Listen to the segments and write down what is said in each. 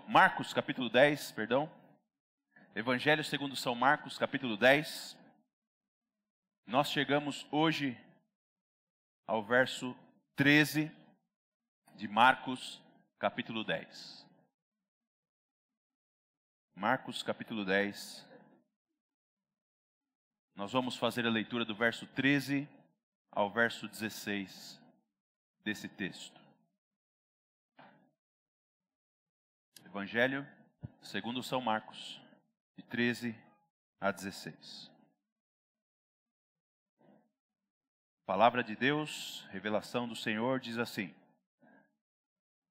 Marcos capítulo 10, perdão. Evangelho segundo São Marcos capítulo 10. Nós chegamos hoje ao verso 13 de Marcos capítulo 10. Marcos capítulo 10. Nós vamos fazer a leitura do verso 13 ao verso 16 desse texto. Evangelho segundo São Marcos, de 13 a 16. Palavra de Deus, revelação do Senhor, diz assim: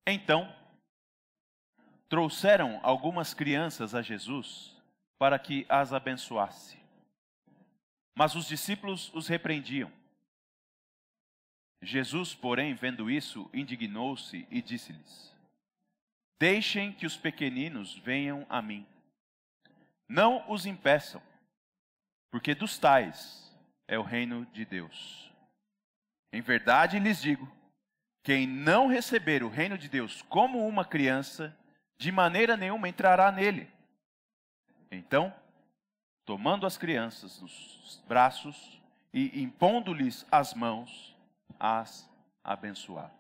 Então, trouxeram algumas crianças a Jesus para que as abençoasse. Mas os discípulos os repreendiam. Jesus, porém, vendo isso, indignou-se e disse-lhes: Deixem que os pequeninos venham a mim. Não os impeçam, porque dos tais é o reino de Deus. Em verdade lhes digo, quem não receber o reino de Deus como uma criança, de maneira nenhuma entrará nele. Então, tomando as crianças nos braços e impondo-lhes as mãos, as abençoaram.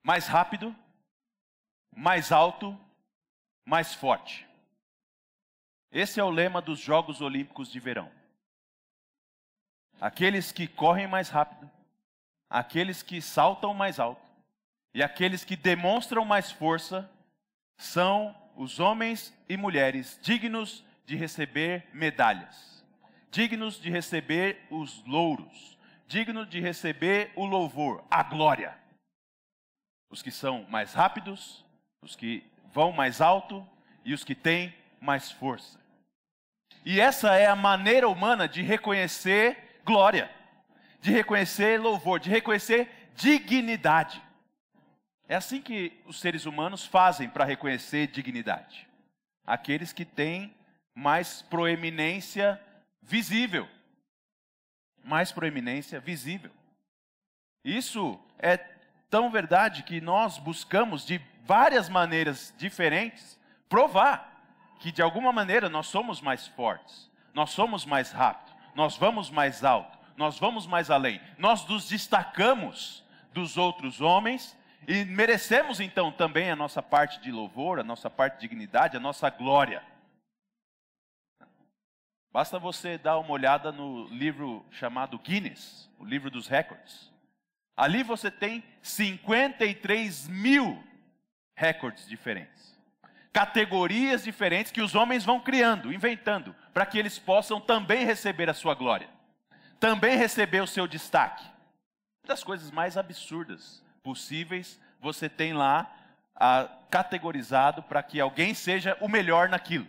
Mais rápido, mais alto, mais forte. Esse é o lema dos Jogos Olímpicos de Verão. Aqueles que correm mais rápido, aqueles que saltam mais alto e aqueles que demonstram mais força são os homens e mulheres dignos de receber medalhas, dignos de receber os louros, dignos de receber o louvor, a glória. Os que são mais rápidos, os que vão mais alto e os que têm mais força. E essa é a maneira humana de reconhecer glória, de reconhecer louvor, de reconhecer dignidade. É assim que os seres humanos fazem para reconhecer dignidade. Aqueles que têm mais proeminência visível. Mais proeminência visível. Isso é tão verdade que nós buscamos de várias maneiras diferentes provar que de alguma maneira nós somos mais fortes, nós somos mais rápidos, nós vamos mais alto, nós vamos mais além, nós nos destacamos dos outros homens e merecemos então também a nossa parte de louvor, a nossa parte de dignidade, a nossa glória. Basta você dar uma olhada no livro chamado Guinness, o livro dos recordes. Ali você tem 53 mil recordes diferentes. Categorias diferentes que os homens vão criando, inventando, para que eles possam também receber a sua glória. Também receber o seu destaque. Uma das coisas mais absurdas possíveis, você tem lá categorizado para que alguém seja o melhor naquilo.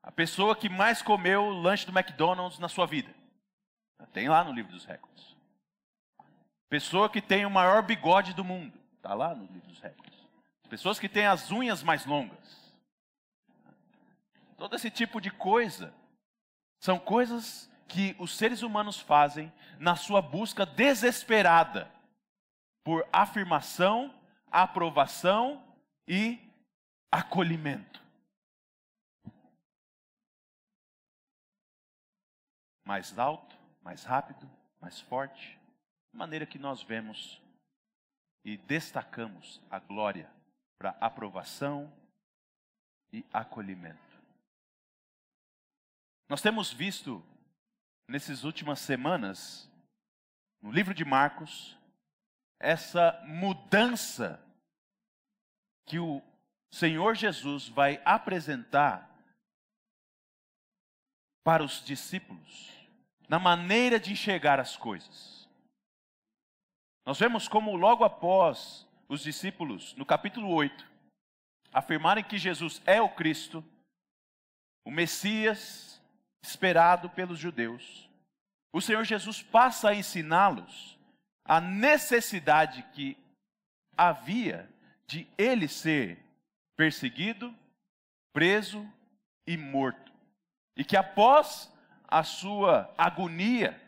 A pessoa que mais comeu o lanche do McDonald's na sua vida. Tem lá no livro dos recordes. Pessoa que tem o maior bigode do mundo. Está lá no livro dos recordes. Pessoas que têm as unhas mais longas. Todo esse tipo de coisa. São coisas que os seres humanos fazem na sua busca desesperada. Por afirmação, aprovação e acolhimento. Mais alto, mais rápido, mais forte. De maneira que nós vemos e destacamos a glória para aprovação e acolhimento. Nós temos visto nessas últimas semanas, no livro de Marcos, essa mudança que o Senhor Jesus vai apresentar para os discípulos, na maneira de enxergar as coisas. Nós vemos como logo após os discípulos, no capítulo 8, afirmarem que Jesus é o Cristo, o Messias esperado pelos judeus, o Senhor Jesus passa a ensiná-los a necessidade que havia de ele ser perseguido, preso e morto. E que após a sua agonia,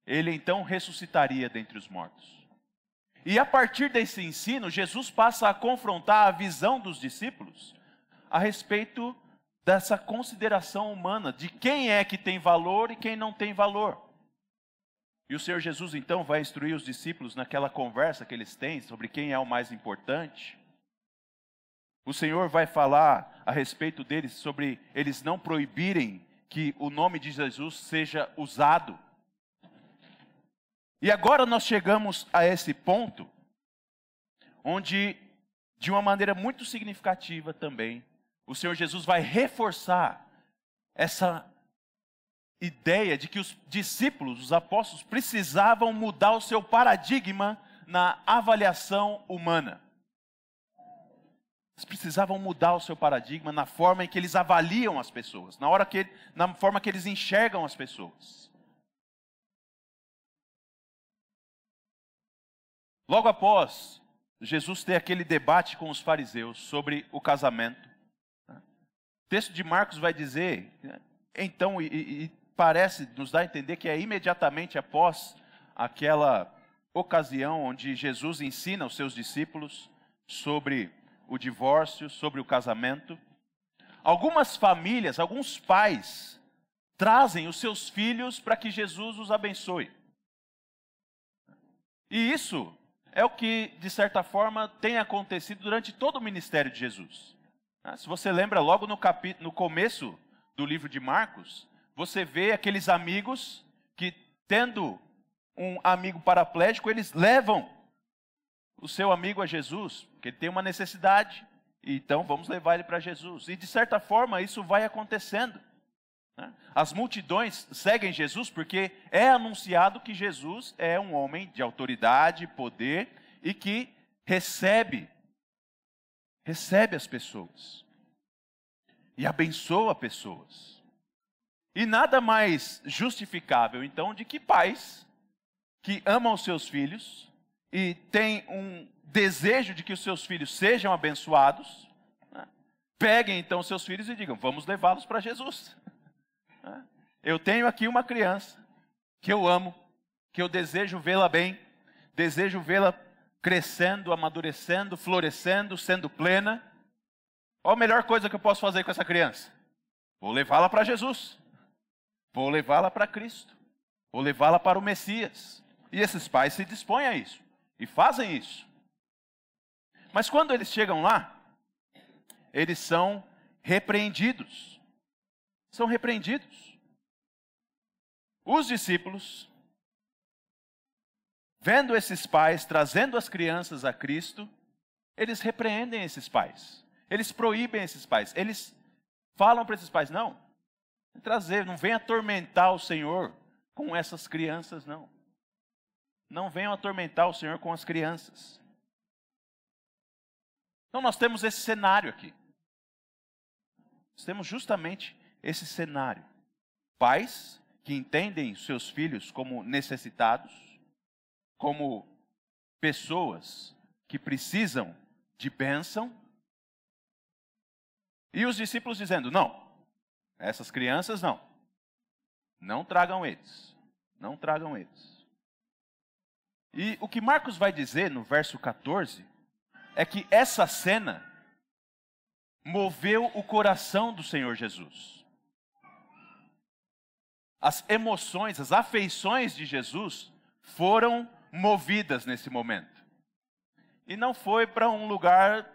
ele então ressuscitaria dentre os mortos. E a partir desse ensino, Jesus passa a confrontar a visão dos discípulos a respeito dessa consideração humana, de quem é que tem valor e quem não tem valor. E o Senhor Jesus então vai instruir os discípulos naquela conversa que eles têm sobre quem é o mais importante. O Senhor vai falar a respeito deles, sobre eles não proibirem que o nome de Jesus seja usado. E agora nós chegamos a esse ponto, onde, de uma maneira muito significativa também, o Senhor Jesus vai reforçar essa ideia de que os discípulos, os apóstolos, precisavam mudar o seu paradigma na avaliação humana. Eles precisavam mudar o seu paradigma na forma em que eles avaliam as pessoas, na forma que eles enxergam as pessoas. Logo após Jesus ter aquele debate com os fariseus sobre o casamento, o texto de Marcos vai dizer, então, e parece nos dar a entender que é imediatamente após aquela ocasião onde Jesus ensina aos seus discípulos sobre o divórcio, sobre o casamento. Algumas famílias, alguns pais, trazem os seus filhos para que Jesus os abençoe. E isso é o que, de certa forma, tem acontecido durante todo o ministério de Jesus. Se você lembra, logo no começo do livro de Marcos, você vê aqueles amigos que, tendo um amigo paraplégico, eles levam o seu amigo a Jesus, porque ele tem uma necessidade, então vamos levar ele para Jesus. E de certa forma isso vai acontecendo. As multidões seguem Jesus porque é anunciado que Jesus é um homem de autoridade, poder e que recebe as pessoas e abençoa pessoas. E nada mais justificável, então, de que pais que amam os seus filhos e têm um desejo de que os seus filhos sejam abençoados, peguem então os seus filhos e digam, vamos levá-los para Jesus. Eu tenho aqui uma criança que eu amo, que eu desejo vê-la bem, desejo vê-la crescendo, amadurecendo, florescendo, sendo plena. Qual a melhor coisa que eu posso fazer com essa criança? Vou levá-la para Jesus. Vou levá-la para Cristo. Vou levá-la para o Messias. E esses pais se dispõem a isso. E fazem isso. Mas quando eles chegam lá, eles são repreendidos. São repreendidos. Os discípulos, vendo esses pais trazendo as crianças a Cristo, eles repreendem esses pais. Eles proíbem esses pais. Eles falam para esses pais, não venha atormentar o Senhor com essas crianças, não. Não venham atormentar o Senhor com as crianças. Então nós temos esse cenário aqui. Nós temos justamente esse cenário. Pais que entendem seus filhos como necessitados, como pessoas que precisam de bênção, e os discípulos dizendo, não, essas crianças não tragam eles, não tragam eles. E o que Marcos vai dizer no verso 14, é que essa cena moveu o coração do Senhor Jesus. As emoções, as afeições de Jesus foram movidas nesse momento. E não foi para um lugar,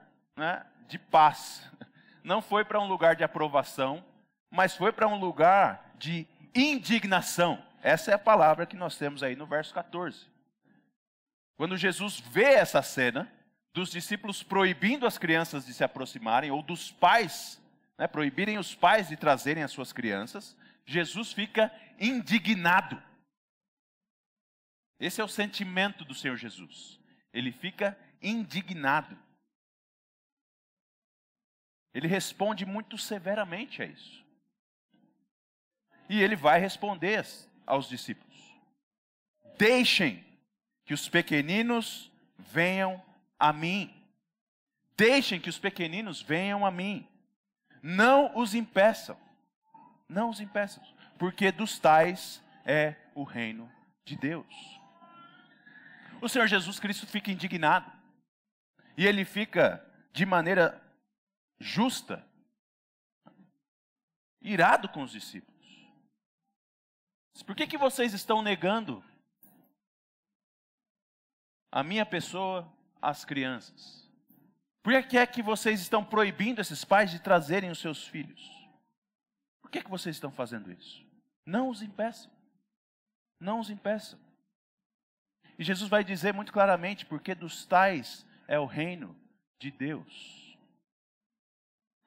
de paz, não foi para um lugar de aprovação, mas foi para um lugar de indignação. Essa é a palavra que nós temos aí no verso 14. Quando Jesus vê essa cena, dos discípulos proibindo as crianças de se aproximarem, ou dos pais, proibirem os pais de trazerem as suas crianças, Jesus fica indignado. Esse é o sentimento do Senhor Jesus. Ele fica indignado. Ele responde muito severamente a isso. E ele vai responder aos discípulos. Deixem que os pequeninos venham a mim. Deixem que os pequeninos venham a mim. Não os impeçam. Não os impeçam. Porque dos tais é o reino de Deus. o Senhor Jesus Cristo fica indignado. E ele fica de maneira justa, irado com os discípulos. Por que vocês estão negando a minha pessoa às crianças? Por que é que vocês estão proibindo esses pais de trazerem os seus filhos? Por que vocês estão fazendo isso? Não os impeçam. Não os impeçam. E Jesus vai dizer muito claramente, porque dos tais é o reino de Deus.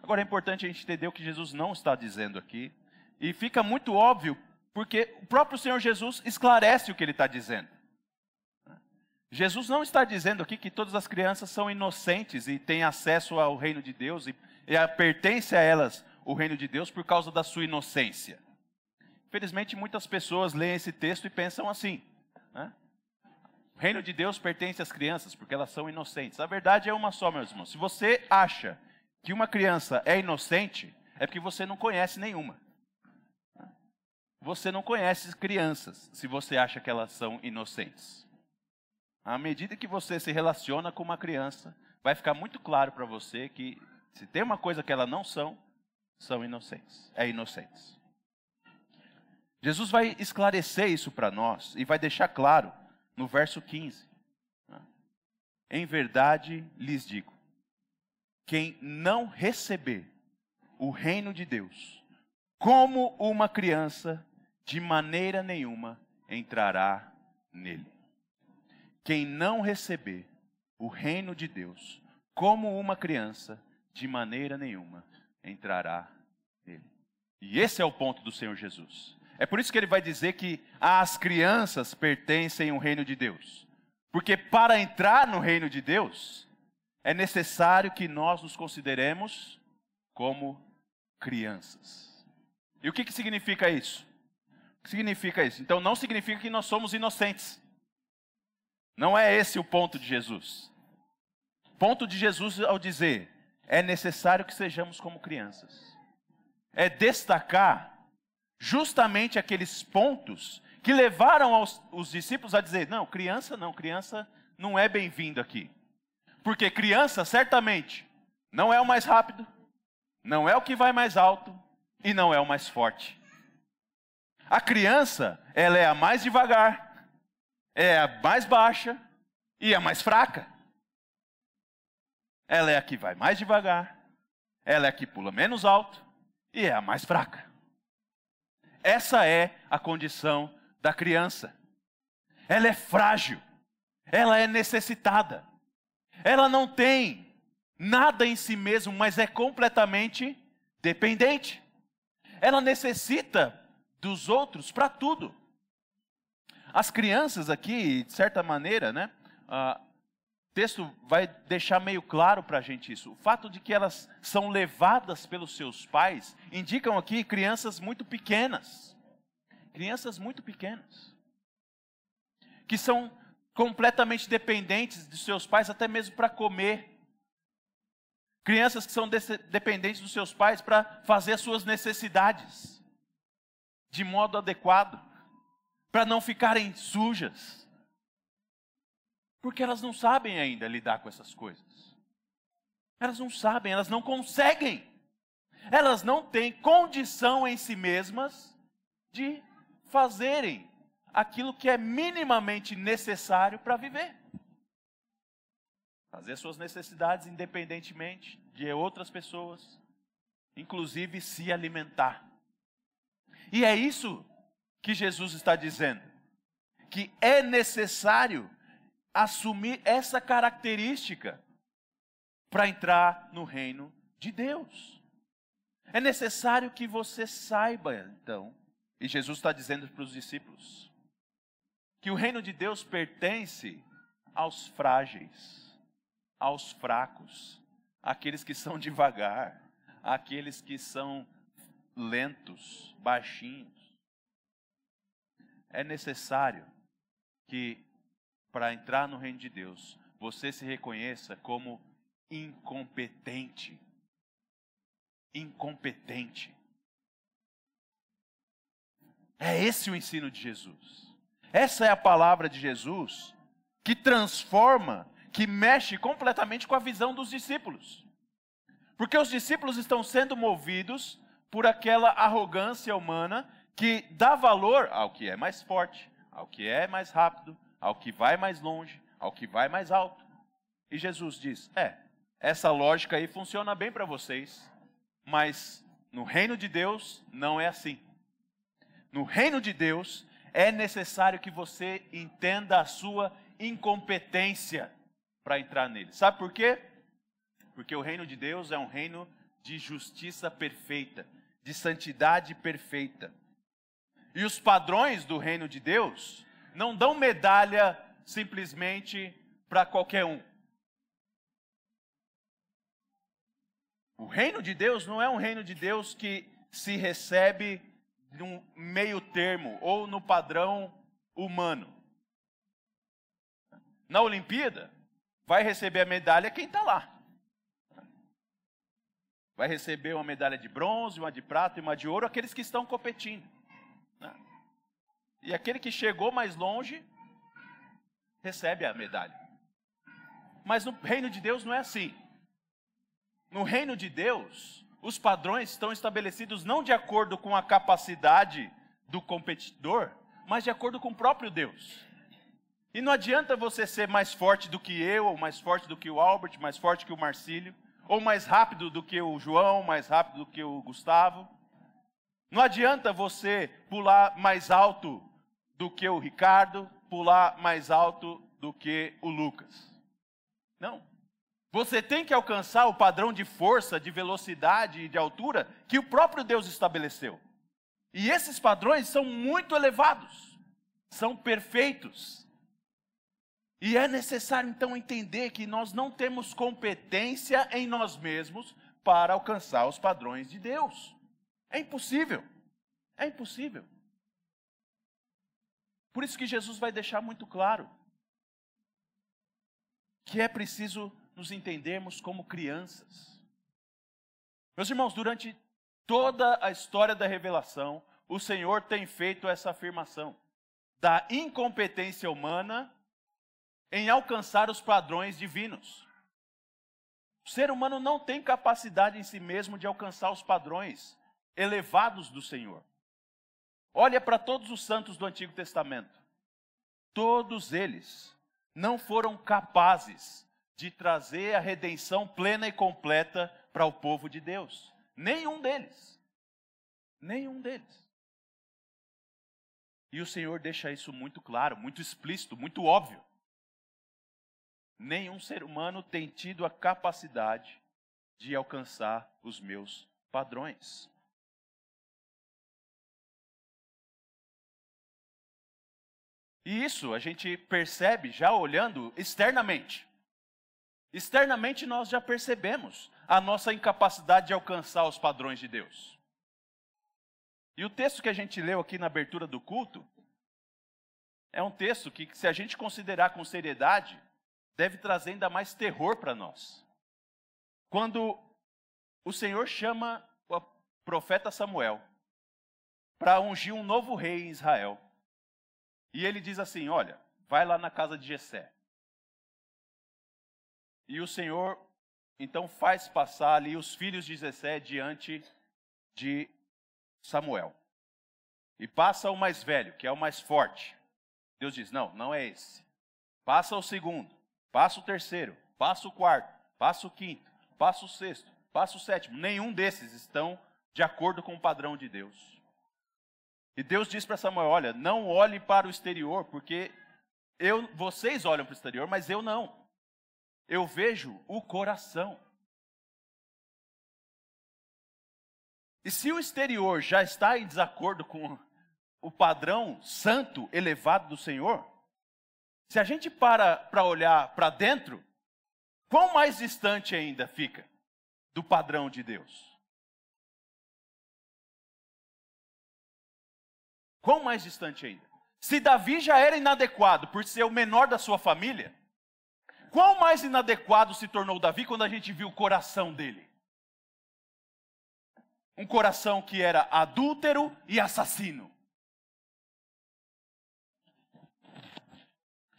Agora é importante a gente entender o que Jesus não está dizendo aqui. E fica muito óbvio, porque o próprio Senhor Jesus esclarece o que ele está dizendo. Jesus não está dizendo aqui que todas as crianças são inocentes e têm acesso ao reino de Deus e pertence a elas o reino de Deus por causa da sua inocência. Infelizmente, muitas pessoas leem esse texto e pensam assim, né? O reino de Deus pertence às crianças porque elas são inocentes. A verdade é uma só, meus irmãos. Se você acha que uma criança é inocente, é porque você não conhece nenhuma. Você não conhece crianças se você acha que elas são inocentes. À medida que você se relaciona com uma criança, vai ficar muito claro para você que se tem uma coisa que elas não são, são inocentes. É inocentes. Jesus vai esclarecer isso para nós e vai deixar claro no verso 15. Em verdade lhes digo, quem não receber o reino de Deus como uma criança, de maneira nenhuma entrará nele. Quem não receber o reino de Deus como uma criança, de maneira nenhuma entrará nele. E esse é o ponto do Senhor Jesus. É por isso que ele vai dizer que as crianças pertencem ao reino de Deus. Porque para entrar no reino de Deus, é necessário que nós nos consideremos como crianças. E o que significa isso? O que significa isso? Então não significa que nós somos inocentes. Não é esse o ponto de Jesus. O ponto de Jesus ao dizer, é necessário que sejamos como crianças. É destacar justamente aqueles pontos que levaram os discípulos a dizer, não, criança não é bem-vindo aqui. Porque criança, certamente, não é o mais rápido, não é o que vai mais alto e não é o mais forte. A criança, ela é a mais devagar, é a mais baixa e a mais fraca. Ela é a que vai mais devagar, ela é a que pula menos alto e é a mais fraca. Essa é a condição da criança. Ela é frágil, ela é necessitada, ela não tem nada em si mesma, mas é completamente dependente. Ela necessita dos outros para tudo. As crianças aqui, de certa maneira, né, o texto vai deixar meio claro para a gente isso. O fato de que elas são levadas pelos seus pais, indicam aqui crianças muito pequenas. Crianças muito pequenas. Que são completamente dependentes de seus pais, até mesmo para comer. Crianças que são dependentes dos seus pais para fazer as suas necessidades de modo adequado, para não ficarem sujas. Porque elas não sabem ainda lidar com essas coisas. Elas não sabem, elas não conseguem. Elas não têm condição em si mesmas de fazerem aquilo que é minimamente necessário para viver. Fazer suas necessidades independentemente de outras pessoas, inclusive se alimentar. E é isso que Jesus está dizendo, que é necessário assumir essa característica para entrar no reino de Deus. É necessário que você saiba, então, e Jesus está dizendo para os discípulos, que o reino de Deus pertence aos frágeis, aos fracos, àqueles que são devagar, àqueles que são lentos, baixinhos. É necessário que, para entrar no reino de Deus, você se reconheça como incompetente. Incompetente. É esse o ensino de Jesus. Essa é a palavra de Jesus que transforma, que mexe completamente com a visão dos discípulos. Porque os discípulos estão sendo movidos por aquela arrogância humana que dá valor ao que é mais forte, ao que é mais rápido, ao que vai mais longe, ao que vai mais alto. E Jesus diz, essa lógica aí funciona bem para vocês, mas no reino de Deus não é assim. No reino de Deus é necessário que você entenda a sua incompetência para entrar nele. Sabe por quê? Porque o reino de Deus é um reino de justiça perfeita, de santidade perfeita. E os padrões do reino de Deus não dão medalha simplesmente para qualquer um. O reino de Deus não é um reino de Deus que se recebe num meio termo ou no padrão humano. Na Olimpíada, vai receber a medalha quem está lá. Vai receber uma medalha de bronze, uma de prata e uma de ouro, aqueles que estão competindo. E aquele que chegou mais longe, recebe a medalha. Mas no reino de Deus não é assim. No reino de Deus, os padrões estão estabelecidos não de acordo com a capacidade do competidor, mas de acordo com o próprio Deus. E não adianta você ser mais forte do que eu, ou mais forte do que o Albert, mais forte que o Marcílio, ou mais rápido do que o João, mais rápido do que o Gustavo. Não adianta você pular mais alto do que o Ricardo, pular mais alto do que o Lucas. Não. Você tem que alcançar o padrão de força, de velocidade e de altura que o próprio Deus estabeleceu. E esses padrões são muito elevados, são perfeitos. E é necessário então entender que nós não temos competência em nós mesmos para alcançar os padrões de Deus. É impossível. É impossível. Por isso que Jesus vai deixar muito claro que é preciso nos entendermos como crianças. Meus irmãos, durante toda a história da revelação, o Senhor tem feito essa afirmação da incompetência humana em alcançar os padrões divinos. O ser humano não tem capacidade em si mesmo de alcançar os padrões elevados do Senhor. Olha para todos os santos do Antigo Testamento. Todos eles não foram capazes de trazer a redenção plena e completa para o povo de Deus. Nenhum deles. Nenhum deles. E o Senhor deixa isso muito claro, muito explícito, muito óbvio. Nenhum ser humano tem tido a capacidade de alcançar os meus padrões. E isso a gente percebe já olhando externamente. Externamente nós já percebemos a nossa incapacidade de alcançar os padrões de Deus. E o texto que a gente leu aqui na abertura do culto é um texto que, se a gente considerar com seriedade, deve trazer ainda mais terror para nós. Quando o Senhor chama o profeta Samuel para ungir um novo rei em Israel. E ele diz assim, olha, vai lá na casa de Jessé. E o Senhor, então, faz passar ali os filhos de Jessé diante de Samuel. E passa o mais velho, que é o mais forte. Deus diz, não, não é esse. Passa o segundo, passa o terceiro, passa o quarto, passa o quinto, passa o sexto, passa o sétimo. Nenhum desses estão de acordo com o padrão de Deus. E Deus diz para Samuel, olha, não olhe para o exterior, porque vocês olham para o exterior, mas eu não. Eu vejo o coração. E se o exterior já está em desacordo com o padrão santo, elevado do Senhor, se a gente para olhar para dentro, quão mais distante ainda fica do padrão de Deus? Quão mais distante ainda? Se Davi já era inadequado por ser o menor da sua família, quão mais inadequado se tornou Davi quando a gente viu o coração dele? Um coração que era adúltero e assassino.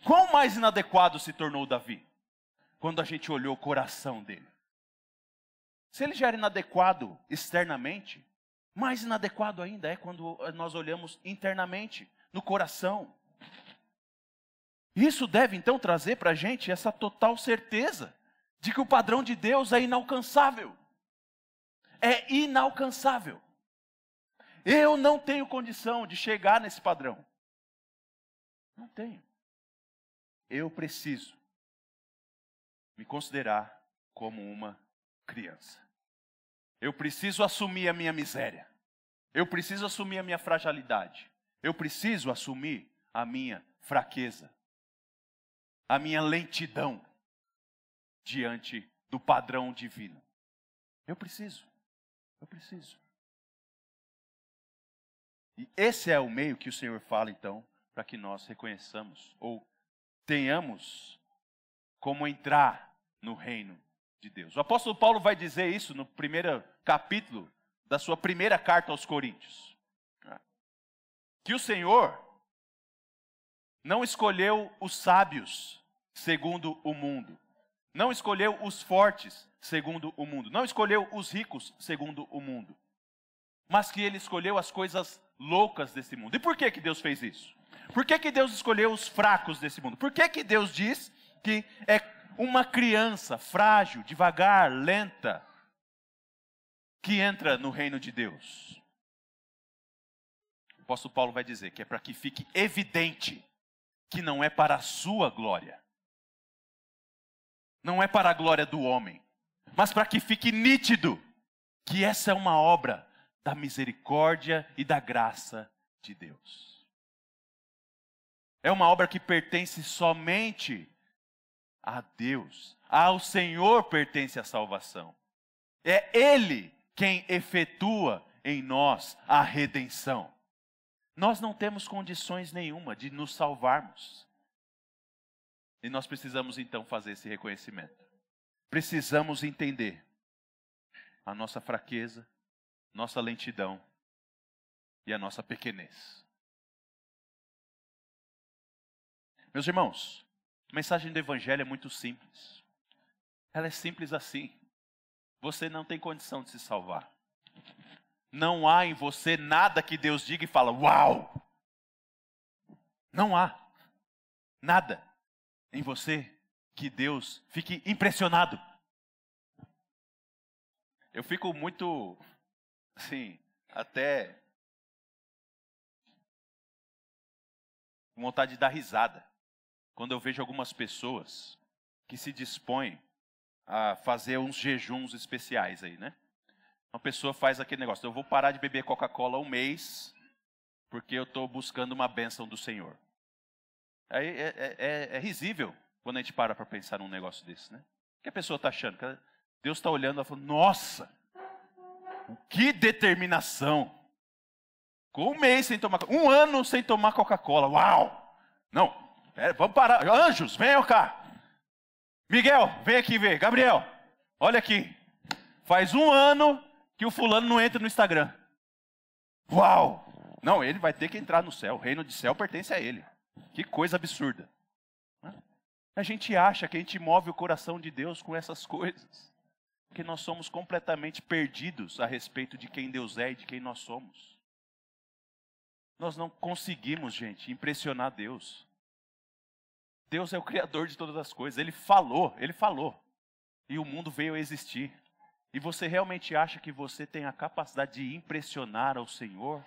Quão mais inadequado se tornou Davi? Quando a gente olhou o coração dele. Se ele já era inadequado externamente, mais inadequado ainda é quando nós olhamos internamente, no coração. Isso deve então trazer para a gente essa total certeza de que o padrão de Deus é inalcançável. É inalcançável. Eu não tenho condição de chegar nesse padrão. Não tenho. Eu preciso me considerar como uma criança. Eu preciso assumir a minha miséria. Eu preciso assumir a minha fragilidade. Eu preciso assumir a minha fraqueza. A minha lentidão diante do padrão divino. Eu preciso. E esse é o meio que o Senhor fala então, para que nós reconheçamos ou tenhamos como entrar no reino de Deus. O apóstolo Paulo vai dizer isso no primeiro capítulo da sua primeira carta aos Coríntios. Que o Senhor não escolheu os sábios segundo o mundo. Não escolheu os fortes segundo o mundo. Não escolheu os ricos segundo o mundo. Mas que Ele escolheu as coisas loucas desse mundo. E por que Deus fez isso? Por que Deus escolheu os fracos desse mundo? Por que Deus diz que é uma criança frágil, devagar, lenta, que entra no reino de Deus? O apóstolo Paulo vai dizer que é para que fique evidente que não é para a sua glória. Não é para a glória do homem. Mas para que fique nítido que essa é uma obra da misericórdia e da graça de Deus. É uma obra que pertence somente a Deus. Ao Senhor pertence a salvação. É Ele quem efetua em nós a redenção. Nós não temos condições nenhuma de nos salvarmos. E nós precisamos então fazer esse reconhecimento. Precisamos entender a nossa fraqueza, nossa lentidão e a nossa pequenez. Meus irmãos, a mensagem do Evangelho é muito simples. Ela é simples assim. Você não tem condição de se salvar. Não há em você nada que Deus diga e fala, uau! Não há nada em você que Deus fique impressionado. Eu fico muito, assim, até com vontade de dar risada quando eu vejo algumas pessoas que se dispõem a fazer uns jejuns especiais aí, né? Uma pessoa faz aquele negócio, eu vou parar de beber Coca-Cola um mês, porque eu estou buscando uma bênção do Senhor. Aí é risível quando a gente para pensar num negócio desse, né? O que a pessoa está achando? Deus está olhando e falando, nossa, que determinação. Ficou um mês sem tomar, um ano sem tomar Coca-Cola, uau! Não, vamos parar, anjos, venham cá. Miguel, vem aqui ver, Gabriel, olha aqui. Faz um ano que o fulano não entra no Instagram. Uau! Não, ele vai ter que entrar no céu, o reino de céu pertence a ele. Que coisa absurda. A gente acha que a gente move o coração de Deus com essas coisas. Porque nós somos completamente perdidos a respeito de quem Deus é e de quem nós somos. Nós não conseguimos, gente, impressionar Deus. Deus é o Criador de todas as coisas. Ele falou. E o mundo veio a existir. E você realmente acha que você tem a capacidade de impressionar ao Senhor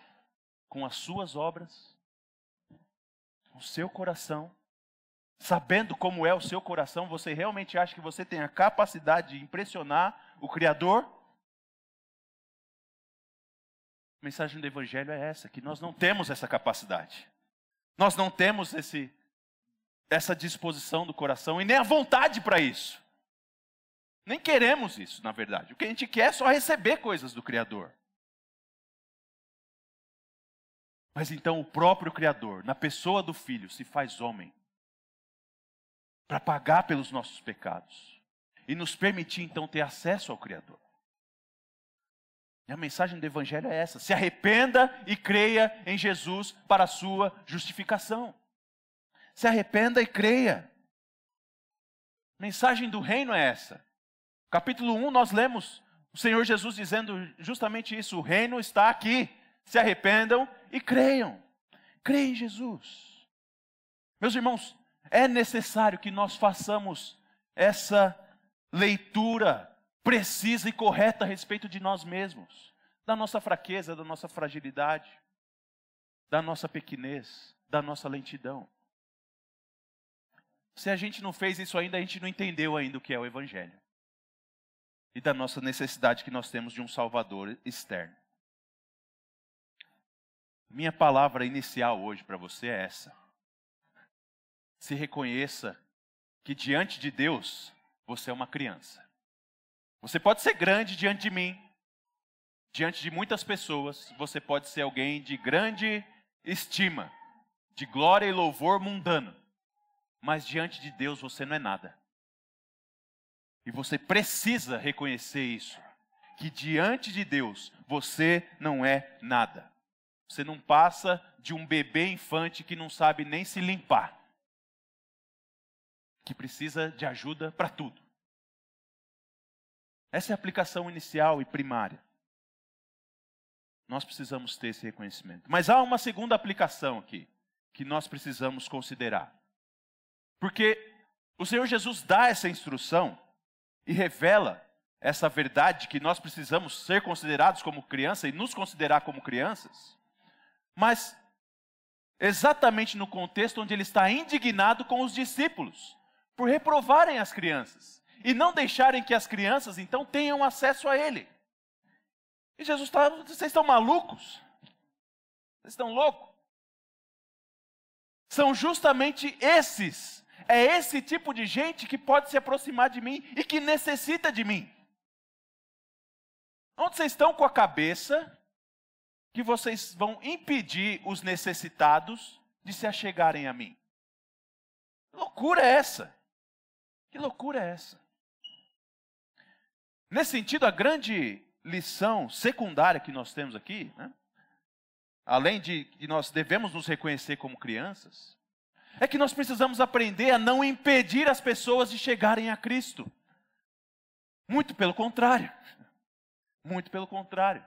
com as suas obras? Com o seu coração? Sabendo como é o seu coração, você realmente acha que você tem a capacidade de impressionar o Criador? A mensagem do Evangelho é essa, que nós não temos essa capacidade. Nós não temos essa disposição do coração e nem a vontade para isso. Nem queremos isso, na verdade. O que a gente quer é só receber coisas do Criador. Mas então o próprio Criador, na pessoa do Filho, se faz homem para pagar pelos nossos pecados e nos permitir então ter acesso ao Criador. E a mensagem do Evangelho é essa: se arrependa e creia em Jesus para a sua justificação. se arrependa e creia. A mensagem do reino é essa. Capítulo 1 nós lemos o Senhor Jesus dizendo justamente isso. O reino está aqui. Se arrependam e creiam. Creia em Jesus. Meus irmãos, é necessário que nós façamos essa leitura precisa e correta a respeito de nós mesmos. Da nossa fraqueza, da nossa fragilidade, da nossa pequenez, da nossa lentidão. Se a gente não fez isso ainda, a gente não entendeu ainda o que é o Evangelho. E da nossa necessidade que nós temos de um Salvador externo. Minha palavra inicial hoje para você é essa. Se reconheça que diante de Deus, você é uma criança. Você pode ser grande diante de mim, diante de muitas pessoas, você pode ser alguém de grande estima, de glória e louvor mundano. Mas diante de Deus você não é nada. E você precisa reconhecer isso. Que diante de Deus você não é nada. Você não passa de um bebê infante que não sabe nem se limpar. Que precisa de ajuda para tudo. Essa é a aplicação inicial e primária. Nós precisamos ter esse reconhecimento. Mas há uma segunda aplicação aqui, que nós precisamos considerar. Porque o Senhor Jesus dá essa instrução e revela essa verdade que nós precisamos ser considerados como criança e nos considerar como crianças. Mas exatamente no contexto onde ele está indignado com os discípulos por reprovarem as crianças e não deixarem que as crianças então tenham acesso a ele. E Jesus está, vocês estão malucos? Vocês estão loucos? São justamente esses, é esse tipo de gente que pode se aproximar de mim e que necessita de mim. Onde vocês estão com a cabeça que vocês vão impedir os necessitados de se achegarem a mim? Que loucura é essa? Que loucura é essa? Nesse sentido, a grande lição secundária que nós temos aqui, né? Além de que nós devemos nos reconhecer como crianças, é que nós precisamos aprender a não impedir as pessoas de chegarem a Cristo. Muito pelo contrário. Muito pelo contrário.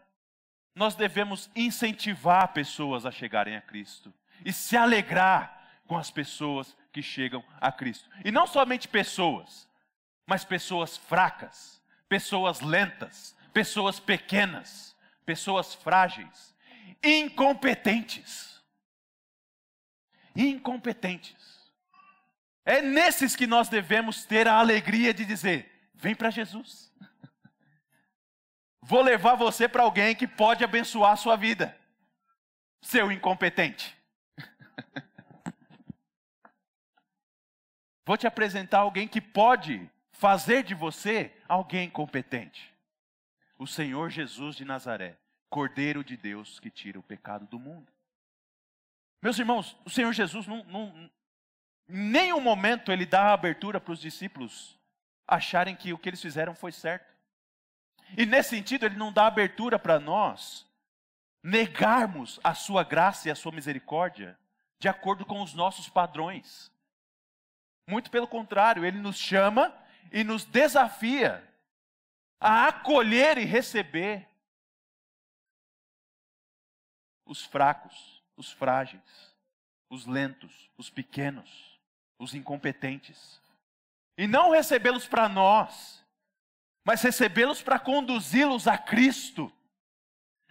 Nós devemos incentivar pessoas a chegarem a Cristo e se alegrar com as pessoas que chegam a Cristo. E não somente pessoas, mas pessoas fracas, pessoas lentas, pessoas pequenas, pessoas frágeis, incompetentes. Incompetentes. É nesses que nós devemos ter a alegria de dizer: vem para Jesus. Vou levar você para alguém que pode abençoar a sua vida, seu incompetente. Vou te apresentar alguém que pode fazer de você alguém competente. O Senhor Jesus de Nazaré, Cordeiro de Deus que tira o pecado do mundo. Meus irmãos, o Senhor Jesus em nenhum momento ele dá abertura para os discípulos acharem que o que eles fizeram foi certo. E nesse sentido ele não dá abertura para nós negarmos a sua graça e a sua misericórdia de acordo com os nossos padrões. Muito pelo contrário, ele nos chama e nos desafia a acolher e receber os fracos, os frágeis, os lentos, os pequenos, os incompetentes. E não recebê-los para nós, mas recebê-los para conduzi-los a Cristo,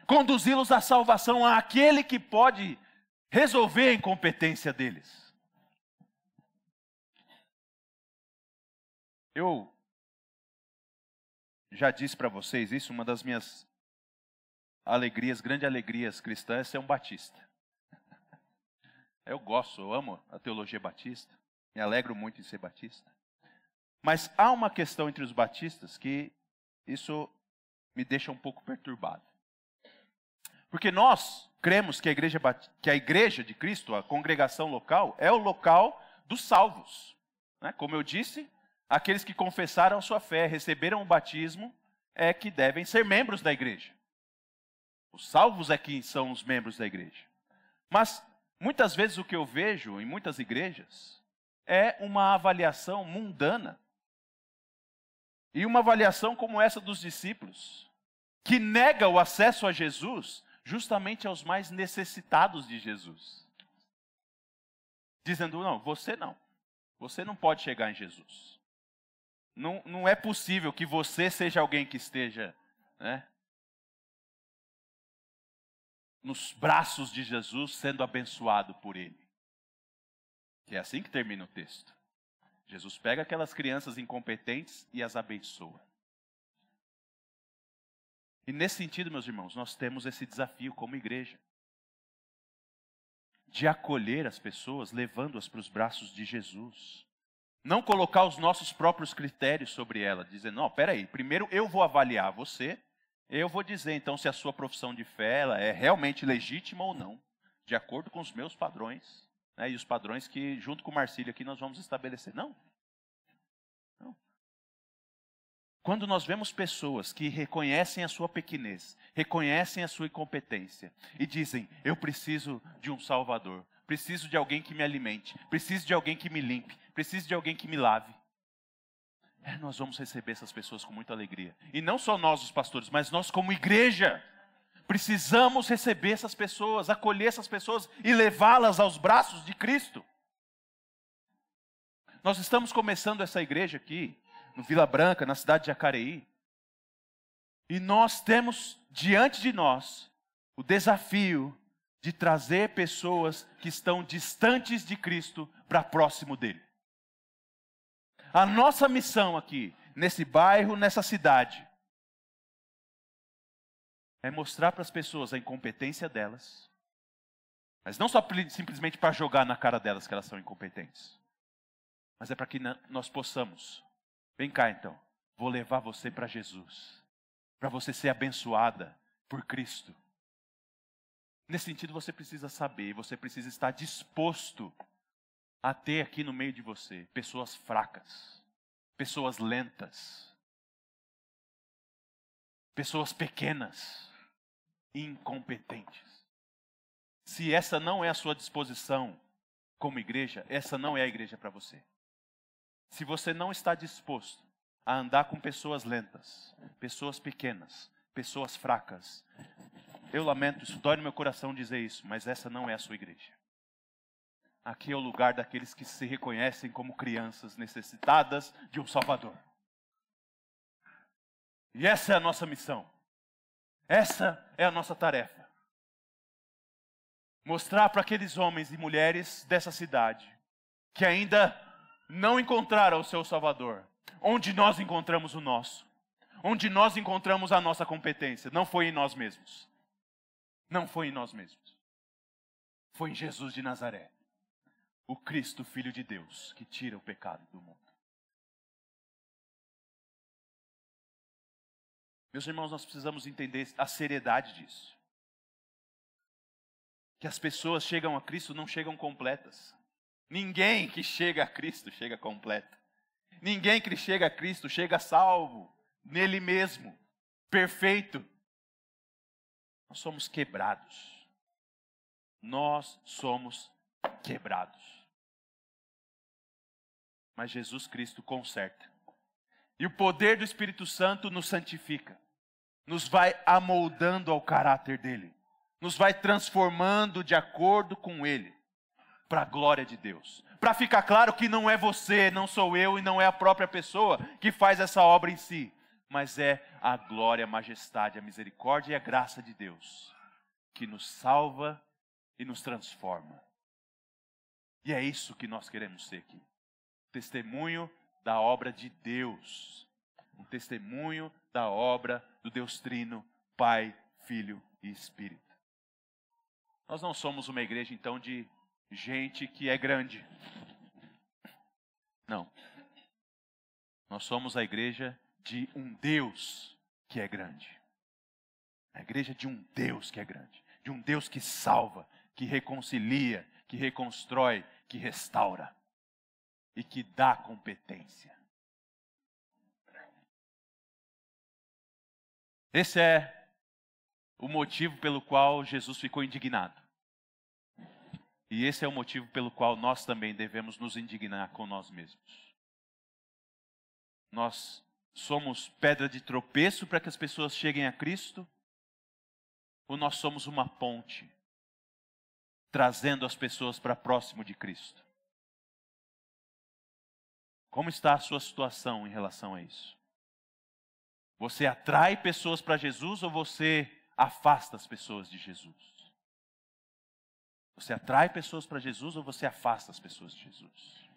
conduzi-los à salvação, àquele que pode resolver a incompetência deles. Eu já disse para vocês isso, uma das minhas alegrias, grandes alegrias cristãs é ser um batista. Eu amo a teologia batista, me alegro muito em ser batista. Mas há uma questão entre os batistas que isso me deixa um pouco perturbado. Porque nós cremos que a igreja de Cristo, a congregação local, é o local dos salvos. Né? Como eu disse, aqueles que confessaram a sua fé, receberam o batismo, é que devem ser membros da igreja. Os salvos é que são os membros da igreja. Mas Muitas vezes o que eu vejo em muitas igrejas é uma avaliação mundana. E uma avaliação como essa dos discípulos, que nega o acesso a Jesus justamente aos mais necessitados de Jesus. Dizendo, não, você não pode chegar em Jesus. Não é possível que você seja alguém que esteja, né, nos braços de Jesus, sendo abençoado por Ele. Que é assim que termina o texto. Jesus pega aquelas crianças incompetentes e as abençoa. E nesse sentido, meus irmãos, nós temos esse desafio como igreja. De acolher as pessoas, levando-as para os braços de Jesus. Não colocar os nossos próprios critérios sobre ela, dizendo, não, peraí, primeiro eu vou avaliar você, eu vou dizer então se a sua profissão de fé ela é realmente legítima ou não, de acordo com os meus padrões, né, e os padrões que, junto com o Marcílio aqui, nós vamos estabelecer. Não. Quando nós vemos pessoas que reconhecem a sua pequenez, reconhecem a sua incompetência e dizem, eu preciso de um Salvador, preciso de alguém que me alimente, preciso de alguém que me limpe, preciso de alguém que me lave. Nós vamos receber essas pessoas com muita alegria. E não só nós, os pastores, mas nós como igreja, precisamos receber essas pessoas, acolher essas pessoas e levá-las aos braços de Cristo. Nós estamos começando essa igreja aqui, no Vila Branca, na cidade de Jacareí. E nós temos diante de nós o desafio de trazer pessoas que estão distantes de Cristo para próximo dele. A nossa missão aqui, nesse bairro, nessa cidade, é mostrar para as pessoas a incompetência delas, mas não só simplesmente para jogar na cara delas que elas são incompetentes, mas é para que nós possamos, vem cá então, vou levar você para Jesus, para você ser abençoada por Cristo. Nesse sentido você precisa saber, você precisa estar disposto a ter aqui no meio de você pessoas fracas, pessoas lentas, pessoas pequenas, incompetentes. Se essa não é a sua disposição como igreja, essa não é a igreja para você. Se você não está disposto a andar com pessoas lentas, pessoas pequenas, pessoas fracas, eu lamento, isso dói no meu coração dizer isso, mas essa não é a sua igreja. Aqui é o lugar daqueles que se reconhecem como crianças necessitadas de um Salvador. E essa é a nossa missão. Essa é a nossa tarefa. Mostrar para aqueles homens e mulheres dessa cidade que ainda não encontraram o seu Salvador, onde nós encontramos o nosso, onde nós encontramos a nossa competência. Não foi em nós mesmos. Não foi em nós mesmos. Foi em Jesus de Nazaré, o Cristo, Filho de Deus, que tira o pecado do mundo. Meus irmãos, nós precisamos entender a seriedade disso. Que as pessoas chegam a Cristo não chegam completas. Ninguém que chega a Cristo chega completo. Ninguém que chega a Cristo chega salvo, nele mesmo, perfeito. Nós somos quebrados. Nós somos quebrados. Mas Jesus Cristo conserta. E o poder do Espírito Santo nos santifica. Nos vai amoldando ao caráter dele. Nos vai transformando de acordo com ele. Para a glória de Deus. Para ficar claro que não é você, não sou eu e não é a própria pessoa que faz essa obra em si. Mas é a glória, a majestade, a misericórdia e a graça de Deus. Que nos salva e nos transforma. E é isso que nós queremos ser aqui. Testemunho da obra de Deus. Um testemunho da obra do Deus Trino, Pai, Filho e Espírito. Nós não somos uma igreja, então, de gente que é grande. Não. Nós somos a igreja de um Deus que é grande. A igreja de um Deus que é grande. De um Deus que salva, que reconcilia, que reconstrói, que restaura. E que dá competência. Esse é o motivo pelo qual Jesus ficou indignado. E esse é o motivo pelo qual nós também devemos nos indignar com nós mesmos. Nós somos pedra de tropeço para que as pessoas cheguem a Cristo? Ou nós somos uma ponte, trazendo as pessoas para próximo de Cristo? Como está a sua situação em relação a isso? Você atrai pessoas para Jesus ou você afasta as pessoas de Jesus? Você atrai pessoas para Jesus ou você afasta as pessoas de Jesus?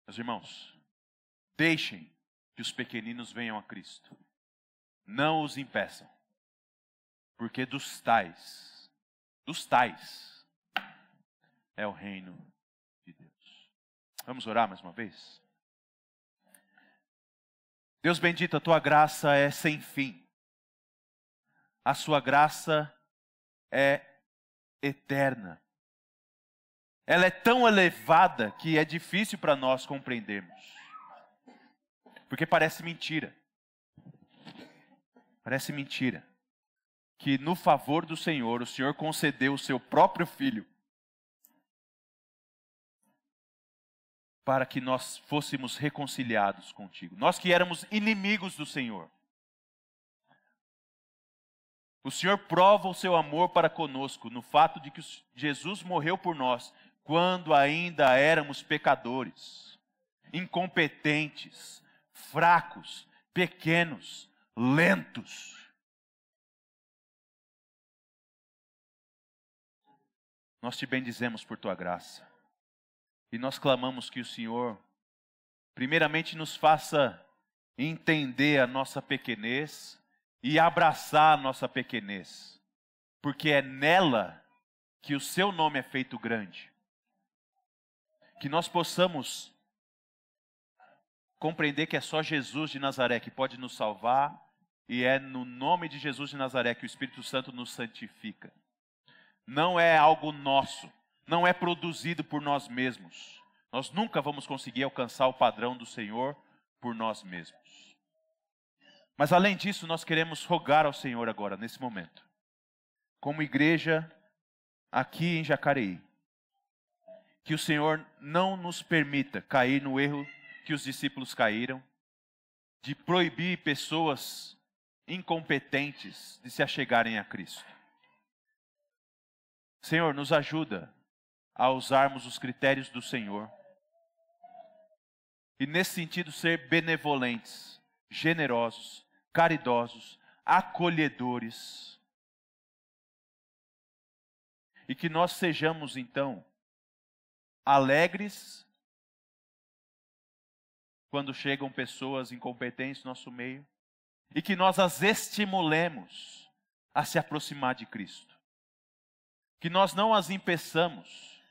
Meus irmãos, deixem que os pequeninos venham a Cristo. Não os impeçam. Porque dos tais é o reino de Deus. Vamos orar mais uma vez? Deus bendito, a tua graça é sem fim. A sua graça é eterna. Ela é tão elevada que é difícil para nós compreendermos. Porque parece mentira. Parece mentira que no favor do Senhor, o Senhor concedeu o seu próprio Filho para que nós fôssemos reconciliados contigo. Nós que éramos inimigos do Senhor. O Senhor prova o seu amor para conosco no fato de que Jesus morreu por nós quando ainda éramos pecadores, incompetentes, fracos, pequenos, lentos. Nós te bendizemos por tua graça. E nós clamamos que o Senhor, primeiramente, nos faça entender a nossa pequenez e abraçar a nossa pequenez. Porque é nela que o seu nome é feito grande. Que nós possamos compreender que é só Jesus de Nazaré que pode nos salvar. E é no nome de Jesus de Nazaré que o Espírito Santo nos santifica. Não é algo nosso, não é produzido por nós mesmos. Nós nunca vamos conseguir alcançar o padrão do Senhor por nós mesmos. Mas além disso, nós queremos rogar ao Senhor agora, nesse momento, como igreja aqui em Jacareí, que o Senhor não nos permita cair no erro que os discípulos caíram, de proibir pessoas incompetentes de se achegarem a Cristo. Senhor, nos ajuda a usarmos os critérios do Senhor. E nesse sentido ser benevolentes, generosos, caridosos, acolhedores. E que nós sejamos então alegres quando chegam pessoas incompetentes no nosso meio. E que nós as estimulemos a se aproximar de Cristo. Que nós não as impeçamos,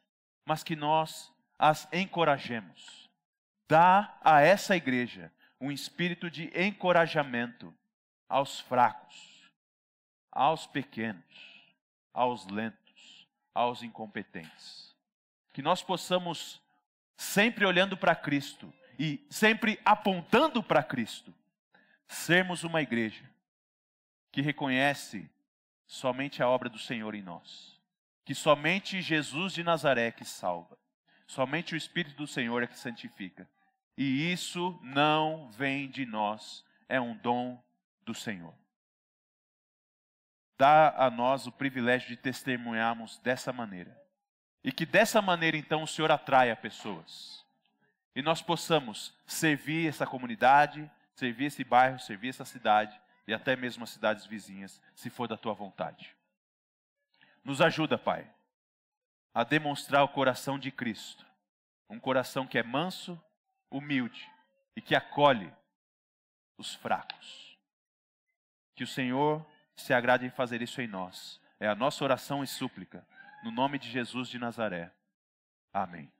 mas que nós as encorajemos. Dá a essa igreja um espírito de encorajamento aos fracos, aos pequenos, aos lentos, aos incompetentes. Que nós possamos, sempre olhando para Cristo e sempre apontando para Cristo, sermos uma igreja que reconhece somente a obra do Senhor em nós. Que somente Jesus de Nazaré que salva. Somente o Espírito do Senhor é que santifica. E isso não vem de nós, é um dom do Senhor. Dá a nós o privilégio de testemunharmos dessa maneira. E que dessa maneira então o Senhor atraia pessoas. E nós possamos servir essa comunidade, servir esse bairro, servir essa cidade e até mesmo as cidades vizinhas, se for da tua vontade. Nos ajuda, Pai, a demonstrar o coração de Cristo. Um coração que é manso, humilde e que acolhe os fracos. Que o Senhor se agrade em fazer isso em nós. É a nossa oração e súplica, no nome de Jesus de Nazaré. Amém.